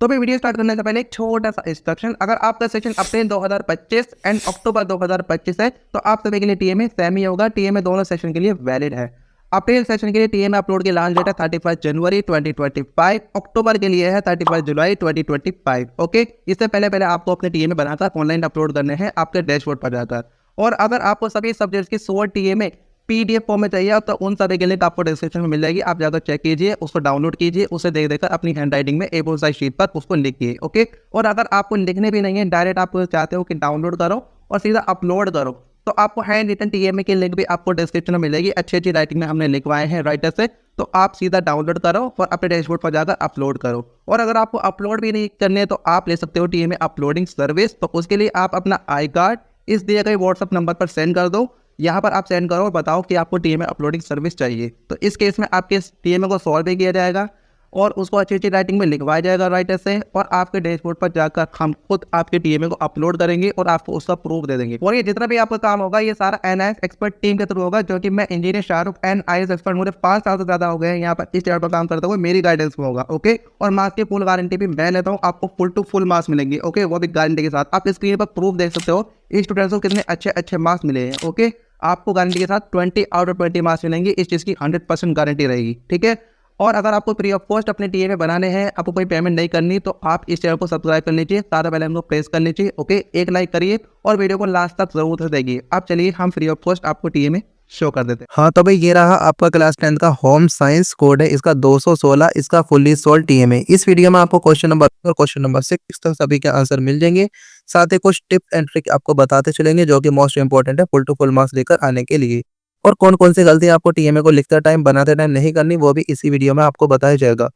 तो भी video start करने से पहले एक छोटा सा इंस्ट्रक्शन, अगर आपका सेशन अप्रैल 2025 एंड अक्टूबर 2025 है तो आप सभी के लिए टीएमए सेम ही होगा। टीएमए दोनों सेशन के लिए वैलिड है। अप्रैल सेशन के लिए टीएमए अपलोड की लास्ट डेट है 31 जनवरी 2025। अक्टूबर के लिए है 31 जुलाई 2025। ओके, इससे पहले आपको अपने टीएमए बनाकर ऑनलाइन अपलोड करने हैं आपके डैशबोर्ड पर जाकर। और अगर आपको सभी सब्जेक्ट्स की शॉर्ट टीएमए पीडीएफ फॉर्म में चाहिए तो उन सभी के लिंक आपको डिस्क्रिप्शन में मिल जाएगी। आप जाकर चेक कीजिए, उसको डाउनलोड कीजिए, उसे देख देकर अपनी हैंड राइटिंग में A4 साइज शीट पर उसको लिखिए। ओके, और अगर आपको लिखने भी नहीं है, डायरेक्ट आप चाहते हो कि डाउनलोड करो और सीधा अपलोड करो, तो आपको हैंड रिटन टीएमए की लिंक भी आपको डिस्क्रिप्शन में मिलेगी। अच्छी राइटिंग में हमने लिखवाए हैं राइटर से, तो आप सीधा डाउनलोड करो और अपने डैशबोर्ड पर जाकर अपलोड करो। और अगर आपको अपलोड भी नहीं करने तो आप ले सकते हो टीएमए अपलोडिंग सर्विस। तो उसके लिए आप अपना आई कार्ड इस दिए गए व्हाट्सअप नंबर पर सेंड कर दो। यहाँ पर आप सेंड करो और बताओ कि आपको टीएमए अपलोडिंग सर्विस चाहिए। तो इस केस में आपके टीएमए को सॉल्व भी किया जाएगा और उसको अच्छी राइटिंग में लिखवाया जाएगा राइटर से, और आपके डैशबोर्ड पर जाकर हम खुद आपके टीएमए को अपलोड करेंगे और आपको उसका प्रूफ दे देंगे। और ये जितना भी आपका काम होगा ये सारा एनआईएस एक्सपर्ट टीम के थ्रू होगा, जो कि मैं इंजीनियर शाहरुख एनआईएस एक्सपर्ट, मुझे 5 साल से ज्यादा हो गए हैं यहाँ पर इस चैनल पर काम करते हुए, मेरी गाइडेंस में होगा। ओके, और मार्क्स की फुल गारंटी भी मैं लेता हूँ, आपको फुल टू फुल मार्क्स मिलेंगे। ओके, वो भी गारंटी के साथ। आप स्क्रीन पर प्रूफ देख सकते हो स्टूडेंट्स को कितने अच्छे मार्क्स मिले हैं। ओके, आपको गारंटी के साथ 20 आउट ऑफ 20 मार्क्स मिलेंगे, इस चीज़ की 100% गारंटी रहेगी। ठीक है, और अगर आपको फ्री ऑफ कॉस्ट अपने टीएमए बनाने हैं, आपको कोई पेमेंट नहीं करनी, तो आप इस चैनल को सब्सक्राइब कर लीजिए, सारा बेल आइकन को प्रेस कर लीजिए। ओके, एक लाइक करिए और वीडियो को लास्ट तक जरूर से देखिए। अब चलिए हम फ्री ऑफ कॉस्ट आपको टीएमए शो कर देते हैं। हाँ तो भाई ये रहा आपका क्लास 10 का होम साइंस कोड है, इसका 216, इसका फुल्ली सोल्व टीएमए। इस वीडियो में आपको क्वेश्चन नंबर और क्वेश्चन नंबर 6 तक सभी के आंसर मिल जाएंगे। साथ ही कुछ टिप एंड ट्रिक आपको बताते चलेंगे जो कि मोस्ट इंपॉर्टेंट है फुल टू फुल मार्क्स लेकर आने के लिए। और कौन कौन सी गलती आपको टीएमए को लिखते टाइम बनाते टाइम नहीं करनी, वो भी इसी वीडियो में आपको बताया जाएगा।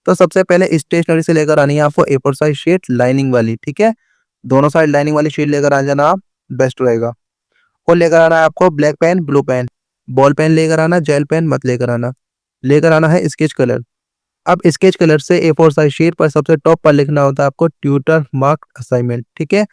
तो सबसे पहले स्टेशनरी से लेकर आनी है आपको A4 साइज शीट लाइनिंग वाली। ठीक है, दोनों साइड लाइनिंग वाली शीट लेकर आ जाना आप, बेस्ट रहेगा। और लेकर आना है आपको black pen, blue pen, ball pen लेकर आना, जेल पेन मत लेकर आना। लेकर आना है स्केच कलर। अब स्केच कलर से A4 साइज शीट पर सबसे टॉप पर लिखना होता है आपको ट्यूटर मार्क असाइनमेंट। ठीक है,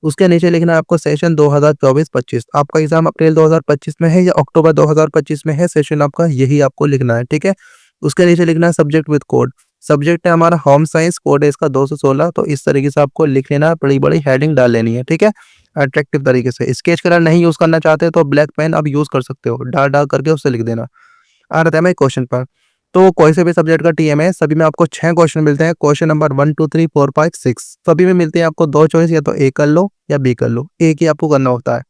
उसके नीचे लिखना है आपको सेशन 2024-25। आपका एग्जाम अप्रैल 2025 में है या अक्टूबर 2025 में है, सेशन आपका यही आपको लिखना है। ठीक है, उसके नीचे लिखना है सब्जेक्ट विद कोड। सब्जेक्ट है हमारा होम साइंस, कोड है इसका 216। तो इस तरीके से आपको लिख लेना, बड़ी बड़ी हेडिंग डाल लेनी है। ठीक है, अट्रैक्टिव तरीके से। स्केच कलर नहीं यूज करना चाहते तो ब्लैक पेन आप यूज कर सकते हो, डाल करके उससे लिख देना। आ रहा है मैं क्वेश्चन पर। तो कोई से भी सब्जेक्ट का टीएमए सभी में आपको 6 क्वेश्चन मिलते हैं। क्वेश्चन नंबर 1 2 3 4 5 6 सभी में मिलते हैं आपको 2 चॉइस, या तो ए कर लो या बी कर लो, एक ही आपको करना होता है।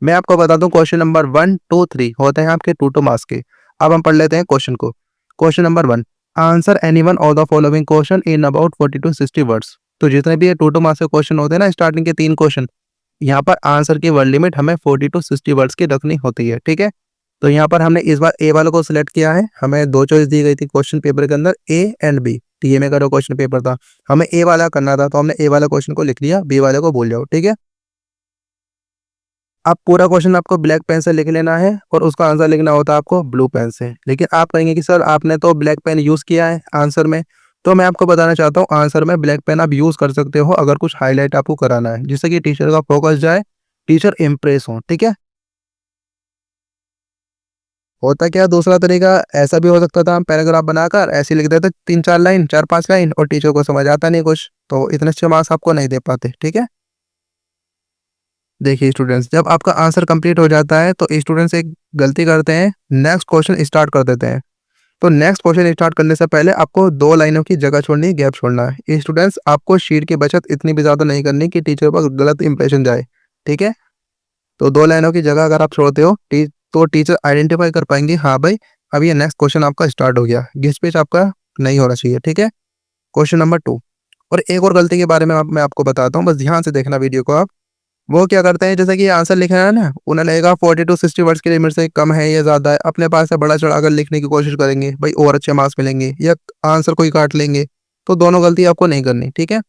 मैं आपको बता दूं क्वेश्चन नंबर 1 2 3 होते हैं आपके 2 मार्क्स के। अब हम पढ़ लेते हैं क्वेश्चन को। Question number 1, answer any one of the following question in about 40 to 60 words. तो जितने भी ये 2 मार्क्स के क्वेश्चन होते हैं ना, स्टार्टिंग के 3 क्वेश्चन, यहाँ पर आंसर की वर्ड लिमिट हमें 40 to 60 वर्ड्स की रखनी होती है। ठीक है, तो यहाँ पर हमने इस बार ए वालों को सिलेक्ट किया है। हमें 2 चॉइस दी गई थी क्वेश्चन पेपर के अंदर, ए एंड बी। टीएमए का जो क्वेश्चन पेपर था हमें ए वाला करना था, तो हमने ए वाला क्वेश्चन को लिख लिया, बी वाले को भूल जाओ। ठीक है, अब पूरा क्वेश्चन आपको ब्लैक पेन से लिख लेना है और उसका आंसर लिखना होता है आपको ब्लू पेन से। लेकिन आप कहेंगे कि सर आपने तो ब्लैक पेन यूज किया है आंसर में, तो मैं आपको बताना चाहता हूँ आंसर में ब्लैक पेन आप यूज कर सकते हो अगर कुछ हाईलाइट आपको कराना है, जिससे कि टीचर का फोकस जाए, टीचर इम्प्रेस हो। ठीक है, होता क्या दूसरा तरीका ऐसा भी हो सकता था, हम पैराग्राफ बनाकर ऐसे लिख देते 3-4 लाइन, 4-5 लाइन, और टीचर को समझ आता नहीं कुछ, तो इतने अच्छे मार्क्स आपको नहीं दे पाते। ठीक है, देखिए स्टूडेंट्स, जब आपका आंसर कंप्लीट हो जाता है तो स्टूडेंट्स एक गलती करते हैं, नेक्स्ट क्वेश्चन स्टार्ट कर देते हैं। तो नेक्स्ट क्वेश्चन स्टार्ट करने से पहले आपको 2 लाइनों की जगह छोड़नी है, गैप छोड़ना है। स्टूडेंट्स, आपको शीट की बचत इतनी भी ज़्यादा नहीं करनी कि टीचर पर गलत इंप्रेशन जाए। ठीक है, तो 2 लाइनों की जगह अगर आप छोड़ते हो तो टीचर आइडेंटिफाई कर पाएंगे, हाँ भाई अब ये नेक्स्ट क्वेश्चन आपका स्टार्ट हो गया, घिस पिच आपका नहीं होना चाहिए। ठीक है, क्वेश्चन नंबर 2। और एक और गलती के बारे में मैं आपको बताता हूँ, बस ध्यान से देखना वीडियो को आप। वो क्या करते हैं, जैसे कि आंसर लिखना है ना, उन्हें लगेगा 40 to 60 वर्ड्स की लिमिट से कम है या ज़्यादा है, अपने पास से बड़ा चढ़ाकर लिखने की कोशिश करेंगे, भाई और अच्छे मार्क्स मिलेंगे, या आंसर कोई काट लेंगे। तो दोनों गलती आपको नहीं करनी। ठीक है,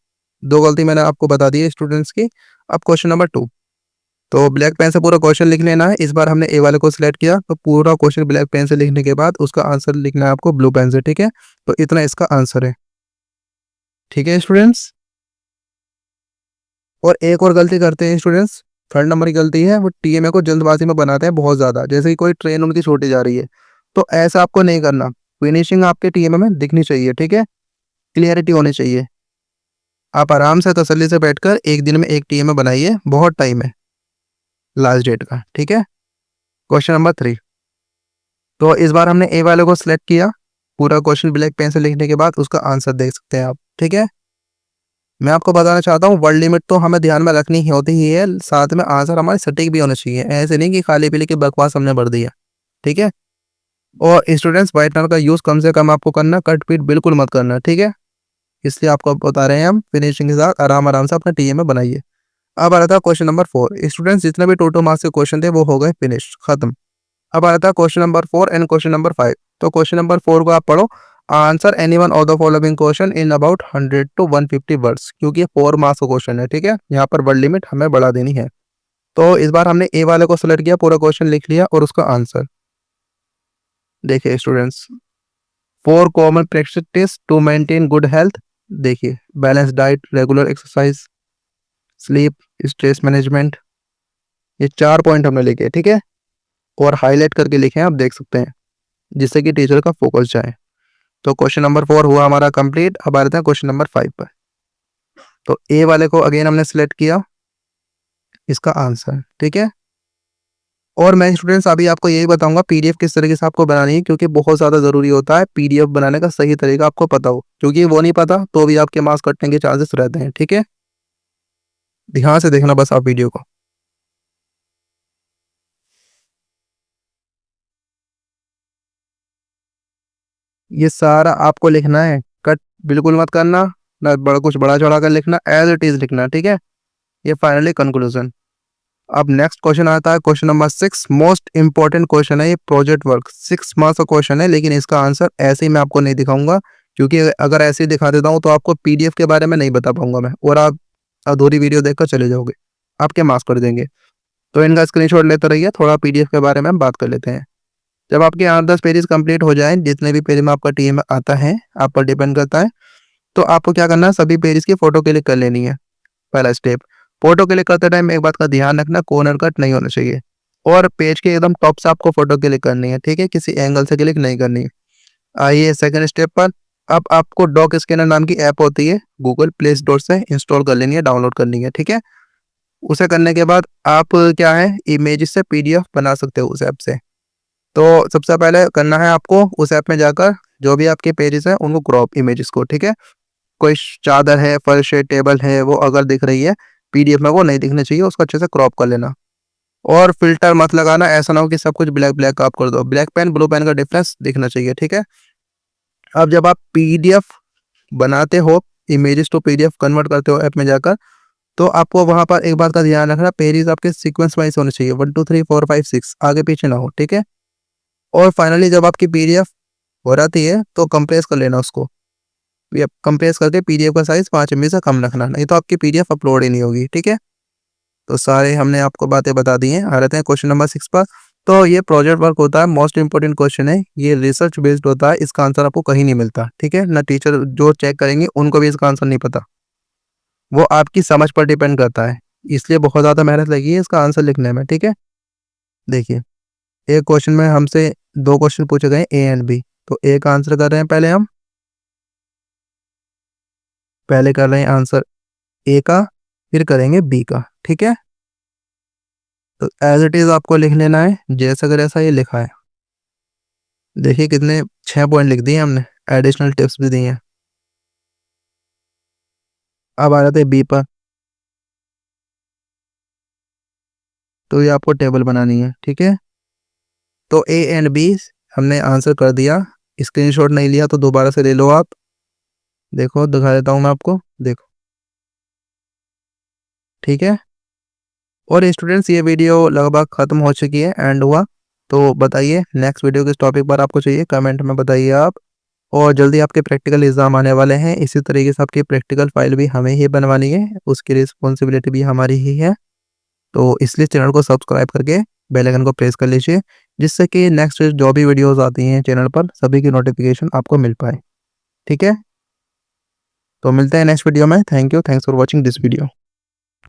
2 गलती मैंने आपको बता दी है स्टूडेंट्स की। अब क्वेश्चन नंबर 2, तो ब्लैक पेन से पूरा क्वेश्चन लिख लेना है। इस बार हमने ए वाले को सिलेक्ट किया, तो पूरा क्वेश्चन ब्लैक पेन से लिखने के बाद उसका आंसर लिखना है आपको ब्लू पेन से। ठीक है, तो इतना इसका आंसर है। ठीक है स्टूडेंट्स, और एक और गलती करते हैं स्टूडेंट्स, 3rd नंबर की गलती है, वो टीएमए को जल्दबाजी में बनाते हैं बहुत ज़्यादा, जैसे कि कोई ट्रेन उनकी छूटी जा रही है। तो ऐसा आपको नहीं करना, फिनिशिंग आपके टीएमए में दिखनी चाहिए। ठीक है, क्लियरिटी होनी चाहिए। आप आराम से तसल्ली से बैठकर एक दिन में एक टीएमए बनाइए, बहुत टाइम है लास्ट डेट का, ठीक है। क्वेश्चन नंबर 3, तो इस बार हमने ए वाले को सिलेक्ट किया। पूरा क्वेश्चन ब्लैक पेन से लिखने के बाद उसका आंसर देख सकते हैं आप, ठीक है। मैं आपको बताना चाहता हूँ वर्ड लिमिट तो हमें ध्यान में रखनी ही होती ही है, साथ में आंसर हमारे सटीक भी होना चाहिए। ऐसे नहीं कि खाली पीली की बकवास हमने भर दिया, ठीक है। और स्टूडेंट्स व्हाइटनर का यूज़ कम से कम आपको करना, कट पीट बिल्कुल मत करना, ठीक है। इसलिए आपको बता रहे हैं हम, फिनिशिंग के साथ आराम आराम से अपना टीएमए बनाइए। अब आ रहा था क्वेश्चन नंबर 4। स्टूडेंट्स जितने भी टोटल मार्क्स के क्वेश्चन थे वो हो गए फिनिश, खत्म। अब आ रहा था question number 4 and question number 5। तो क्वेश्चन नंबर 4 को आप पढ़ो। Answer any one of the following question in about 100 to 150 words, क्योंकि ये 4 मार्क्स का क्वेश्चन है, ठीक है। यहाँ पर वर्ड लिमिट हमें बढ़ा देनी है। तो इस बार हमने ए वाले को सेलेक्ट किया, पूरा क्वेश्चन लिख लिया और उसका आंसर देखिए students. 4 common practice to maintain good health. देखिए, balance diet, regular exercise, sleep, stress management, ये 4 पॉइंट हमने लिखे, ठीक है। और हाईलाइट करके लिखे हैं, आप देख सकते हैं, जिससे कि टीचर का फोकस जाए। तो क्वेश्चन नंबर 4 हुआ हमारा कंप्लीट। अब आ रहे हैं क्वेश्चन नंबर 5 पर। तो ए वाले को अगेन हमने सिलेक्ट किया, इसका आंसर, ठीक है। और मैं स्टूडेंट्स अभी आपको यही बताऊंगा पीडीएफ किस तरीके से आपको बनानी है, क्योंकि बहुत ज़्यादा ज़रूरी होता है पीडीएफ बनाने का सही तरीका आपको पता हो, क्योंकि वो नहीं पता तो भी आपके मार्क्स कटने के चांसेस रहते हैं, ठीक है। ध्यान से देखना बस आप वीडियो को। ये सारा आपको लिखना है, कट बिल्कुल मत करना, ना बड़ा कुछ बड़ा चढ़ा कर लिखना, एज इट इज लिखना, ठीक है। ये फाइनली कंक्लूजन। अब नेक्स्ट क्वेश्चन आता है question number 6। Most important question है ये, प्रोजेक्ट वर्क, 6 मार्क्स का क्वेश्चन है, लेकिन इसका आंसर ऐसे ही मैं आपको नहीं दिखाऊंगा, क्योंकि अगर ऐसे ही दिखा देता हूँ तो आपको पीडीएफ के बारे में नहीं बता पाऊंगा मैं, और आप अधूरी वीडियो देखकर चले जाओगे, आपके मार्क्स कर देंगे। तो इनका स्क्रीनशॉट लेते रहिए, थोड़ा पीडीएफ के बारे में हम बात कर लेते हैं। जब आपके 8-10 पेजेस कंप्लीट हो जाएं, जितने भी पेज में आपका टीम आता है, आप पर डिपेंड करता है, तो आपको क्या करना है, सभी पेजेस की फोटो क्लिक कर लेनी है। पहला स्टेप, फोटो क्लिक करते टाइम एक बात का ध्यान रखना, कॉर्नर कट नहीं होना चाहिए, और पेज के एकदम टॉप से आपको फोटो क्लिक करनी है, ठीक है, किसी एंगल से क्लिक नहीं करनी है। आइए सेकंड स्टेप पर। अब आपको डॉक स्कैनर नाम की ऐप होती है, गूगल प्ले स्टोर से इंस्टॉल कर लेनी है, डाउनलोड करनी है, ठीक है। उसे करने के बाद आप क्या है, इमेज से पीडीएफ बना सकते हो उस ऐप से। तो सबसे पहले करना है आपको उस ऐप में जाकर जो भी आपके पेजेस हैं उनको क्रॉप इमेजेस को, ठीक है। कोई चादर है, फर्श है, टेबल है, वो अगर दिख रही है पीडीएफ में, वो नहीं दिखनी चाहिए, उसको अच्छे से क्रॉप कर लेना। और फिल्टर मत लगाना, ऐसा ना हो कि सब कुछ ब्लैक ब्लैक आप कर दो, ब्लैक पेन ब्लू पेन का डिफरेंस दिखना चाहिए, ठीक है। अब जब आप पीडीएफ बनाते हो, इमेजेस टू पीडीएफ कन्वर्ट करते हो ऐप में जाकर, तो आपको वहां पर एक बात का ध्यान रखना, पेजेस आपके सीक्वेंस वाइज होने चाहिए, 1 2 3 4 5 6, आगे पीछे ना हो, ठीक है। और फाइनली जब आपकी पीडीएफ हो जाती है तो कंप्रेस कर लेना उसको, ये कंप्रेस करके पीडीएफ का साइज 5 MB से कम रखना, नहीं तो आपकी पीडीएफ अपलोड ही नहीं होगी, ठीक है। तो सारे हमने आपको बातें बता दी हैं। आ रहे हैं क्वेश्चन नंबर 6 पर। तो ये प्रोजेक्ट वर्क होता है, मोस्ट इंपॉर्टेंट क्वेश्चन है, ये रिसर्च बेस्ड होता है, इसका आंसर आपको कहीं नहीं मिलता, ठीक है ना। टीचर जो चेक करेंगे उनको भी इसका आंसर नहीं पता, वो आपकी समझ पर डिपेंड करता है, इसलिए बहुत ज़्यादा मेहनत लगी है इसका आंसर लिखने में, ठीक है। देखिए, एक क्वेश्चन में हमसे 2 क्वेश्चन पूछे गए ए एंड बी, तो ए का आंसर कर रहे हैं पहले हम, पहले कर रहे हैं आंसर ए का, फिर करेंगे बी का, ठीक है। तो एज इट इज आपको लिख लेना है, जैसा अगर ऐसा ये लिखा है। देखिए कितने 6 पॉइंट लिख दिए हमने, एडिशनल टिप्स भी दिए हैं। अब आ जाते हैं बी पर। तो ये आपको टेबल बनानी है, ठीक है। तो ए एंड बी हमने आंसर कर दिया, स्क्रीनशॉट नहीं लिया तो दोबारा से ले लो आप, देखो दिखा देता हूँ मैं आपको, देखो, ठीक है। और स्टूडेंट्स ये वीडियो लगभग खत्म हो चुकी है, एंड हुआ। तो बताइए नेक्स्ट वीडियो किस टॉपिक पर आपको चाहिए, कमेंट में बताइए आप। और जल्दी आपके प्रैक्टिकल एग्जाम आने वाले हैं, इसी तरीके से आपकी प्रैक्टिकल फाइल भी हमें ही बनवानी है, उसकी रिस्पॉन्सिबिलिटी भी हमारी ही है। तो इसलिए चैनल को सब्सक्राइब करके बेल आइकन को प्रेस कर लीजिए, जिससे कि नेक्स्ट जो भी वीडियोस आती हैं चैनल पर सभी की नोटिफिकेशन आपको मिल पाए, ठीक है। तो मिलते हैं नेक्स्ट वीडियो में। Thank you, thanks for watching this video.